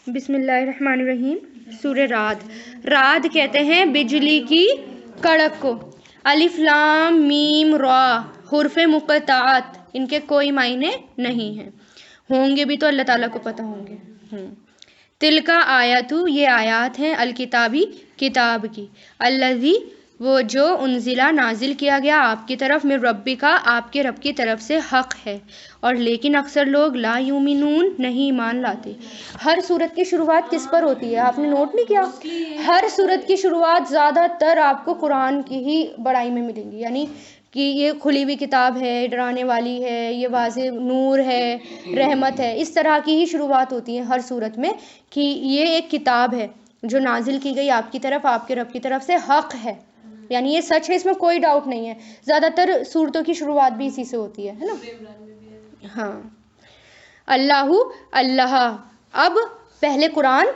بسم اللہ الرحمن الرحیم۔ سورہ رعد۔ رعد کہتے ہیں بجلی کی کڑک کو۔ الف لام میم را حروف مقطعات، ان کے کوئی معنی نہیں ہیں، ہوں گے بھی تو اللہ تعالیٰ کو پتہ ہوں گے۔ تلکا آیاتو، یہ آیات ہیں، الکتابی، کتاب کی، الذی، وہ جو، انزلہ، نازل کیا گیا آپ کی طرف، من ربی کا، آپ کے رب کی طرف سے، حق ہے، اور لیکن اکثر لوگ لا یومنون، نہیں ایمان لاتے۔ ہر سورت کی شروعات کس پر ہوتی ہے؟ آپ نے نوٹ نہیں کیا؟ ہر سورت کی شروعات زیادہ تر آپ کو قرآن کی ہی بڑائی میں ملیں گی، یعنی کہ یہ کھلی ہوئی کتاب ہے، ڈرانے والی ہے، یہ واضح نور ہے، رحمت ہے، اس طرح کی ہی شروعات ہوتی ہیں ہر سورت میں، کہ یہ ایک کتاب ہے جو نازل کی گئی آپ کی طرف، آپ کے رب کی طرف سے، حق ہے، یعنی یہ سچ ہے، اس میں کوئی ڈاؤٹ نہیں ہے۔ زیادہ تر صورتوں کی شروعات بھی اسی سے ہوتی ہے نا؟ ہاں۔ اللہ، اللہ، اب پہلے قرآن،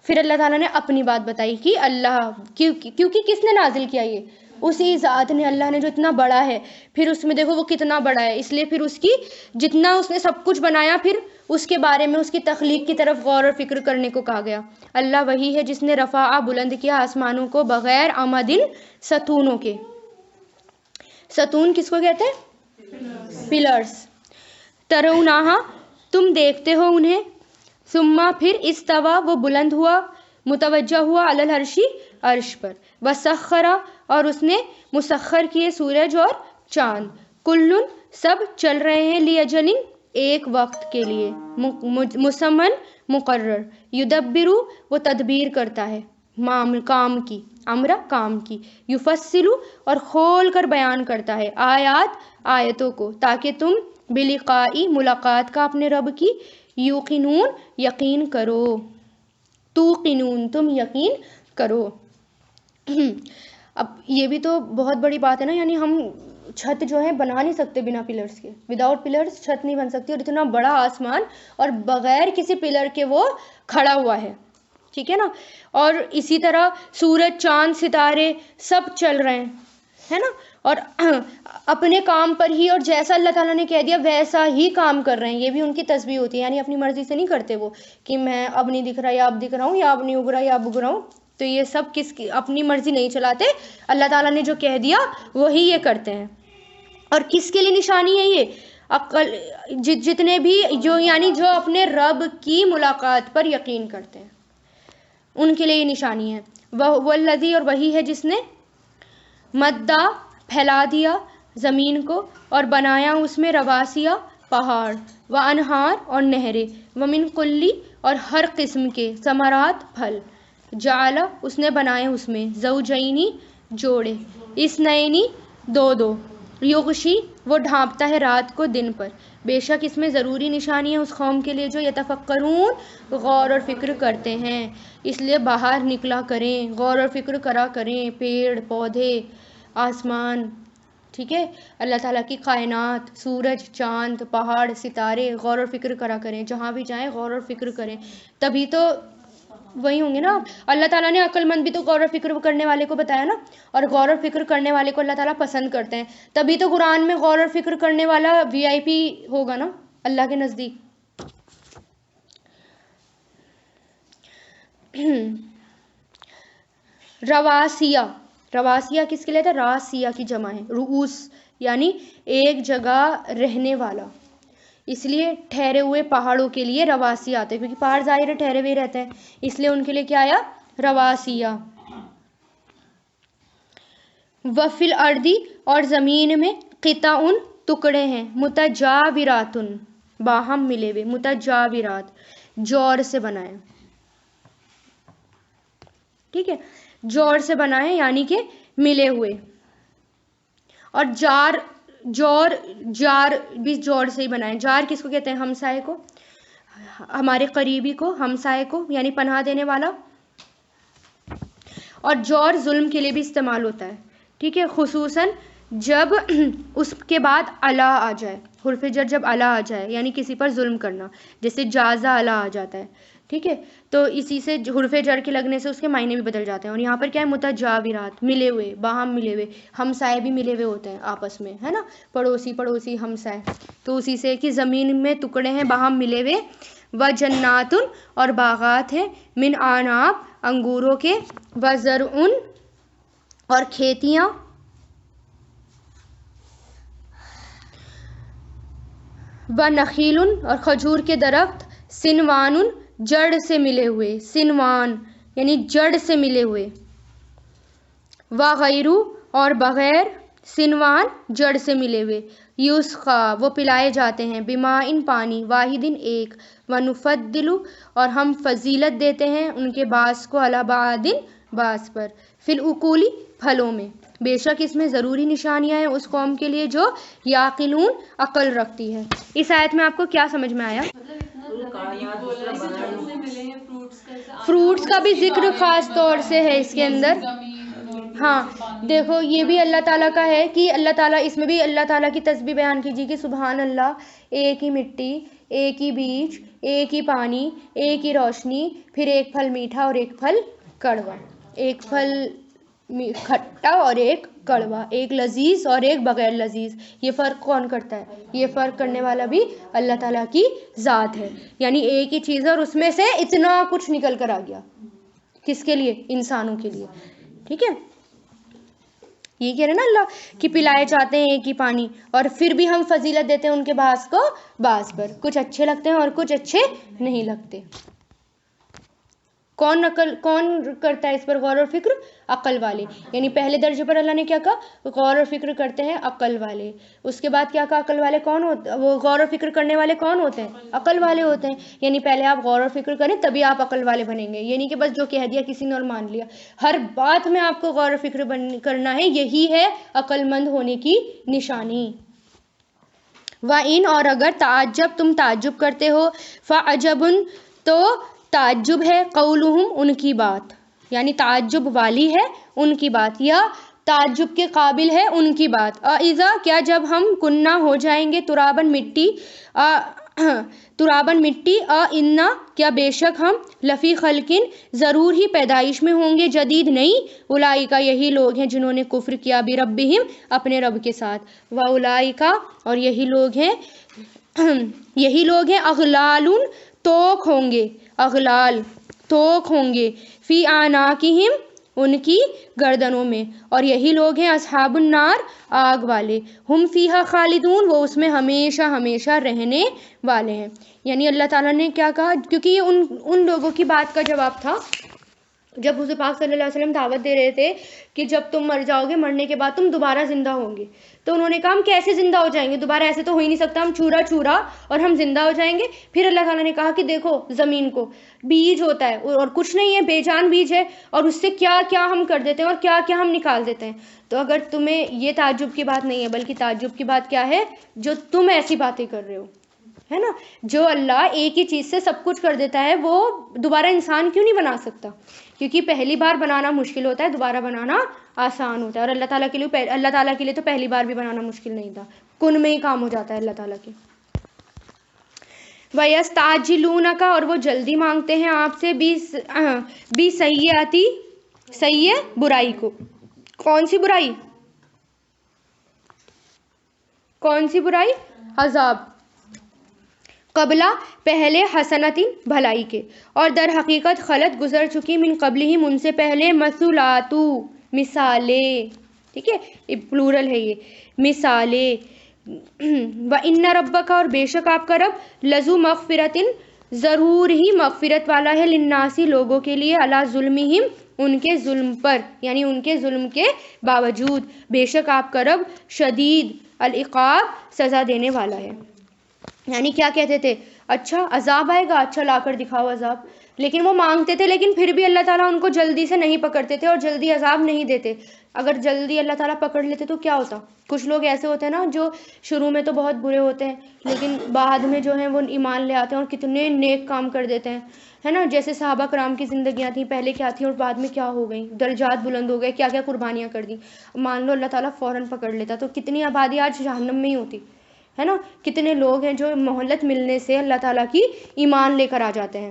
پھر اللہ تعالیٰ نے اپنی بات بتائی کہ اللہ، کیونکہ کس نے نازل کیا؟ یہ اسی ذات نے، اللہ نے جو اتنا بڑا ہے، پھر اس میں دیکھو وہ کتنا بڑا ہے، اس لیے پھر اس کی جتنا اس نے سب کچھ بنایا، پھر اس کے بارے میں، اس کی تخلیق کی طرف غور اور فکر کرنے کو کہا گیا۔ اللہ وہی ہے جس نے رفع، بلند کیا، آسمانوں کو، بغیر عمدن، ستونوں کے۔ ستون کس کو کہتے ہیں؟ پلرز۔ ترونہا، تم دیکھتے ہو انہیں، ثم، پھر، استوا، وہ بلند ہوا، متوجہ ہوا، علی العرش، عرش پر، وسخر، اور اس نے مسخر کیے سورج اور چاند، کل، سب، چل رہے ہیں، لاجل، ایک وقت کے لیے، مسمن، مقرر، یدبر، وہ تدبیر کرتا ہے، کام کی، امر، کام کی، یفصل، اور کھول کر بیان کرتا ہے، آیات، آیتوں کو، تاکہ تم بلقائی، ملاقات کا اپنے رب کی، یوقنون، یقین کرو، توقنون، تم یقین کرو۔ اب یہ بھی تو بہت بڑی بات ہے نا، یعنی ہم چھت جو ہے بنا نہیں سکتے بنا پلرز کے، وداؤٹ پلرز چھت نہیں بن سکتی، اور اتنا بڑا آسمان اور بغیر کسی پلر کے وہ کھڑا ہوا ہے، ٹھیک ہے نا؟ اور اسی طرح سورج، چاند، ستارے سب چل رہے ہیں، ہے نا؟ اور اپنے کام پر ہی، اور جیسا اللہ تعالیٰ نے کہہ دیا ویسا ہی کام کر رہے ہیں، یہ بھی ان کی تسبیح ہوتی ہے، یعنی اپنی مرضی سے نہیں کرتے وہ، کہ میں اب نہیں دکھ رہا یا اب دکھ رہا ہوں، یا اب نہیں اگ رہا یا اب اگ رہا ہوں، تو یہ سب کس کی اپنی مرضی نہیں چلاتے، اللہ تعالیٰ نے جو کہہ دیا وہی یہ کرتے ہیں۔ اور کس کے لیے نشانی ہے یہ؟ عقل، جتنے بھی جو، یعنی جو اپنے رب کی ملاقات پر یقین کرتے ہیں، ان کے لیے یہ نشانی ہے۔ والذی، اور وہی ہے جس نے مدّا، پھیلا دیا زمین کو، اور بنایا اس میں رواسیا، پہاڑ، وانہار، اور نہریں، ومن کلی، اور ہر قسم کے، ثمرات، پھل، جعل، اس نے بنائے اس میں، زوجینی، جوڑے، اثنینی، دو دو، یغشی، وہ ڈھانپتا ہے رات کو دن پر، بے شک اس میں ضروری نشانی ہے اس قوم کے لیے جو یتفکرون، غور اور فکر کرتے ہیں، اس لیے باہر نکلا کریں، غور اور فکر کرا کریں، پیڑ پودے، آسمان، ٹھیک ہے، اللہ تعالیٰ کی کائنات، سورج، چاند، پہاڑ، ستارے، غور اور فکر کرا کریں، جہاں بھی جائیں غور اور فکر کریں، تبھی تو وہی ہوں گے نا۔ اللہ تعالیٰ نے عقل مند بھی تو غور و فکر کرنے والے کو بتایا نا، اور غور و فکر کرنے والے کو اللہ تعالیٰ پسند کرتے ہیں، تبھی تو قرآن میں غور و فکر کرنے والا VIP ہوگا نا اللہ کے نزدیک۔ رواسیہ، رواسیہ کس کے لیے تھا؟ راسیہ کی جمع ہے، رؤوس، یعنی ایک جگہ رہنے والا، اس لیے ٹھہرے ہوئے پہاڑوں کے لیے رواسی آتے ہیں، کیونکہ پہاڑ ظاہر ہے ٹھہرے ہوئے رہتے ہیں، اس لیے ان کے لیے کیا آیا؟ رواسیہ۔ وفی الارض، اور زمین میں، قطع، ٹکڑے ہیں، متجاورات، باہم ملے ہوئے، متجاورات، جوڑ سے بنائے، ٹھیک ہے، جوڑ سے بنائے یعنی کہ ملے ہوئے، اور جار بھی جوڑ سے ہی بنائے۔ جار کس کو کہتے ہیں؟ ہمسائے کو، ہمارے قریبی کو، ہمسائے کو، یعنی پناہ دینے والا۔ اور جور ظلم کے لیے بھی استعمال ہوتا ہے، ٹھیک ہے، خصوصاً جب اس کے بعد الا آ جائے، حرف جر جب الا آ جائے، یعنی کسی پر ظلم کرنا، جیسے جازہ الا آ جاتا ہے، ٹھیک ہے، تو اسی سے حرف جر کے لگنے سے اس کے معنی بھی بدل جاتے ہیں. اور یہاں پر کیا ہے، متجاورات، ملے ہوئے، باہم ملے ہوئے، ہمسائے بھی ملے ہوئے ہوتے ہیں آپس میں، ہے نا، پڑوسی پڑوسی ہمسائے. تو اسی سے کہ زمین میں ٹکڑے ہیں باہم ملے ہوئے. و جناتن، اور باغات ہیں، من آناب، انگوروں کے، و زرعن، اور کھیتیاں، و نخیل، اور کھجور کے درخت، سنوان، جڑ سے ملے ہوئے، سنوان یعنی جڑ سے ملے ہوئے، و غیرو، اور بغیر، سنوان جڑ سے ملے ہوئے، یسقا وہ پلائے جاتے ہیں، بماء پانی، واحد ایک، و نفضل، اور ہم فضیلت دیتے ہیں ان کے بعض کو، علی بعض بعض پر، فی الاکول پھلوں میں. بے شک اس میں ضروری نشانیاں ہیں اس قوم کے لیے جو یعقلون عقل رکھتی ہے. اس آیت میں آپ کو کیا سمجھ میں آیا؟ فروٹس کا بھی ذکر خاص طور سے ہے اس کے اندر. ہاں دیکھو یہ بھی اللہ تعالیٰ کا ہے کہ اللہ تعالیٰ، اس میں بھی اللہ تعالیٰ کی تسبیح بیان کیجیے کہ سبحان اللہ، ایک ہی مٹی، ایک ہی بیج، ایک ہی پانی، ایک ہی روشنی، پھر ایک پھل میٹھا اور ایک پھل کڑوا، ایک پھل کھٹا اور ایک کڑوا، ایک لذیذ اور ایک بغیر لذیذ. یہ فرق کون کرتا ہے؟ یہ فرق کرنے والا بھی اللہ تعالیٰ کی ذات ہے. یعنی ایک ہی چیز ہے اور اس میں سے اتنا کچھ نکل کر آ گیا. کس کے لیے؟ انسانوں کے لیے. ٹھیک ہے، یہ کہہ رہے نا اللہ کہ پلائے جاتے ہیں ایک ہی پانی، اور پھر بھی ہم فضیلت دیتے ہیں ان کے بعض کو بعض پر. کچھ اچھے لگتے ہیں اور کچھ اچھے نہیں لگتے. کون کرتا ہے اس پر غور و فکر؟ عقل والے. یعنی پہلے درجے پر اللہ نے کیا کہا؟ غور و فکر کرتے ہیں عقل والے. اس کے بعد کیا کہا؟ عقل والے کون ہوتے، وہ غور و فکر کرنے والے کون ہوتے ہیں؟ عقل والے ہوتے ہیں. یعنی پہلے آپ غور و فکر کریں تبھی آپ عقل والے بنیں گے. یہ نہیں کہ بس جو کہہ دیا کسی نے اور مان لیا. ہر بات میں آپ کو غور و فکر کرنا ہے. یہی ہے عقل مند ہونے کی نشانی. وَإِنْ، اور اگر تعجب تم تعجب کرتے ہو، فَعَجَبٌ، تو تعجب ہے، قولہم ان کی بات، یعنی تعجب والی ہے ان کی بات، یا تعجب کے قابل ہے ان کی بات. اِذَا، کیا جب ہم کننا ہو جائیں گے، ترابن مٹی، ترابن مٹی، اِنَّا، کیا بے شک ہم، لفی خلقن، ضرور ہی پیدائش میں ہوں گے، جدید نئی، اولئک، یہی لوگ ہیں جنہوں نے کفر کیا، بربہم، اپنے رب کے ساتھ، واولئک، اور یہی لوگ ہیں اغلال، توق ہوں گے، اغلال توق ہوں گے، فی اعناقہم، ان کی گردنوں میں، اور یہی لوگ ہیں اصحاب النار، آگ والے، ہم فیہا خالدون، وہ اس میں ہمیشہ ہمیشہ رہنے والے ہیں. یعنی اللہ تعالیٰ نے کیا کہا، کیونکہ یہ ان لوگوں کی بات کا جواب تھا جب حضور پاک صلی اللہ علیہ وسلم دعوت دے رہے تھے کہ جب تم مر جاؤ گے، مرنے کے بعد تم دوبارہ زندہ ہوں گے. تو انہوں نے کہا ہم کیسے زندہ ہو جائیں گے دوبارہ؟ ایسے تو ہو ہی نہیں سکتا، ہم چورا اور ہم زندہ ہو جائیں گے. پھر اللہ تعالیٰ نے کہا کہ دیکھو زمین کو بیج ہوتا ہے اور کچھ نہیں ہے، بے جان بیج ہے، اور اس سے کیا کیا ہم کر دیتے ہیں اور کیا کیا ہم نکال دیتے ہیں. تو اگر تمہیں یہ تعجب کی بات نہیں ہے، بلکہ تعجب کی بات کیا ہے؟ جو تم ایسی باتیں کر رہے ہو، ہے نا. جو اللہ ایک ہی چیز سے سب کچھ کر دیتا ہے، وہ دوبارہ انسان کیوں نہیں بنا سکتا؟ کیونکہ پہلی بار بنانا مشکل ہوتا ہے، دوبارہ بنانا آسان ہوتا ہے. اور اللہ تعالیٰ کے لیے تو پہلی بار بھی بنانا مشکل نہیں تھا، کن میں ہی کام ہو جاتا ہے اللہ تعالیٰ کے. وَيَسْتَعْجِلُونَكَ، اور وہ جلدی مانگتے ہیں آپ سے، بِالسَّيِّئَةِ، سیئ برائی کو. کون سی برائی؟ کون سی برائی؟ عذاب. قبلہ، پہلے، حسنۃ، بھلائی کے، اور در حقیقت خلط، گزر چکی، من قبلہم، ان سے پہلے، مثلات، مثالیں. ٹھیک ہے، یہ پلورل ہے، یہ مثالیں. وَإِنَّ رَبَّكَ، اور بے شک آپ کا رب، لذو مغفرۃ، ضرور ہی مغفرت والا ہے، للناس، لوگوں کے لیے، علی ظلمہم، ان کے ظلم پر، یعنی ان کے ظلم کے باوجود، بے شک آپ کا رب شدید العقاب، سزا دینے والا ہے. یعنی کیا کہتے تھے؟ اچھا عذاب آئے گا، اچھا لا کر دکھاؤ عذاب. لیکن وہ مانگتے تھے، لیکن پھر بھی اللہ تعالیٰ ان کو جلدی سے نہیں پکڑتے تھے اور جلدی عذاب نہیں دیتے. اگر جلدی اللہ تعالیٰ پکڑ لیتے تو کیا ہوتا؟ کچھ لوگ ایسے ہوتے ہیں نا جو شروع میں تو بہت برے ہوتے ہیں، لیکن بعد میں جو ہیں وہ ایمان لے آتے ہیں اور کتنے نیک کام کر دیتے ہیں، ہے نا. جیسے صحابہ کرام کی زندگیاں تھیں، پہلے کیا تھیں اور بعد میں کیا ہو گئیں، درجات بلند ہو گئے، کیا کیا قربانیاں کر دیں. مان لو اللہ تعالیٰ فوراً پکڑ لیتا تو کتنی آبادی آج جہنم میں ہی ہوتی، ہے نا. کتنے لوگ ہیں جو مہلت ملنے سے اللہ تعالیٰ کی ایمان لے کر آ جاتے ہیں.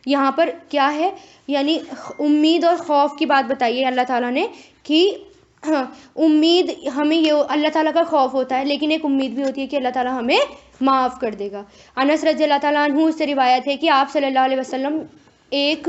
یہاں پر کیا ہے، یعنی امید اور خوف کی بات بتائیے اللہ تعالیٰ نے کہ امید ہمیں یہ اللہ تعالیٰ کا خوف ہوتا ہے، لیکن ایک امید بھی ہوتی ہے کہ اللہ تعالیٰ ہمیں معاف کر دے گا۔ انس رضی اللہ تعالیٰ عنہ سے روایت ہے کہ آپ صلی اللہ علیہ وسلم ایک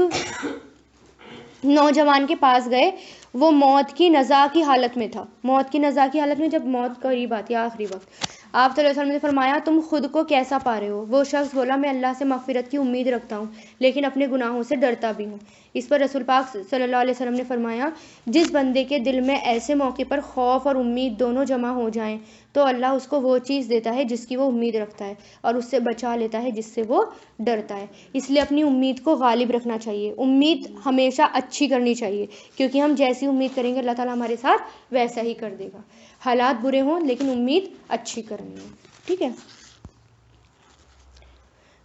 نوجوان کے پاس گئے، وہ موت کی نزا کی حالت میں تھا، موت کی نزا کی حالت میں، جب موت قریب آتی ہے آخری وقت۔ آپ صلی اللہ علیہ وسلم نے فرمایا تم خود کو کیسا پا رہے ہو؟ وہ شخص بولا میں اللہ سے مغفرت کی امید رکھتا ہوں لیکن اپنے گناہوں سے ڈرتا بھی ہوں۔ اس پر رسول پاک صلی اللہ علیہ وسلم نے فرمایا جس بندے کے دل میں ایسے موقع پر خوف اور امید دونوں جمع ہو جائیں تو اللہ اس کو وہ چیز دیتا ہے جس کی وہ امید رکھتا ہے اور اس سے بچا لیتا ہے جس سے وہ ڈرتا ہے۔ اس لیے اپنی امید کو غالب رکھنا چاہیے، امید ہمیشہ اچھی کرنی چاہیے، کیونکہ ہم جیسی امید کریں گے اللہ تعالیٰ ہمارے ساتھ ویسا ہی کر دے گا۔ حالات برے ہوں لیکن امید اچھی کرنی ہے، ٹھیک ہے؟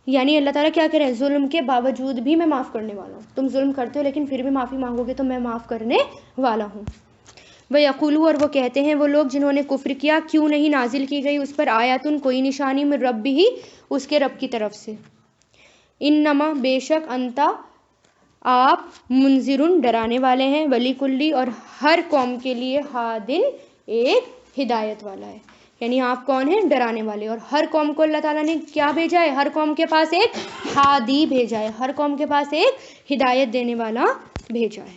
یعنی اللہ تعالیٰ کیا کرے، ظلم کے باوجود بھی میں معاف کرنے والا ہوں، تم ظلم کرتے ہو لیکن پھر بھی معافی مانگو گے تو میں معاف کرنے والا ہوں۔ وَيَقُولُ اور وہ کہتے ہیں وہ لوگ جنہوں نے کفر کیا کیوں نہیں نازل کی گئی اس پر آیاتن کوئی نشانی من ربہ اس کے رب کی طرف سے، انما بے شک انتا آپ منذرن ڈرانے والے ہیں، ولی کلی اور ہر قوم کے لیے ہادن ایک ہدایت والا ہے۔ یعنی آپ کون ہیں؟ ڈرانے والے، اور ہر قوم کو اللہ تعالیٰ نے کیا بھیجا ہے؟ ہر قوم کے پاس ایک ہادی بھیجا ہے، ہر قوم کے پاس ایک ہدایت دینے والا بھیجا ہے۔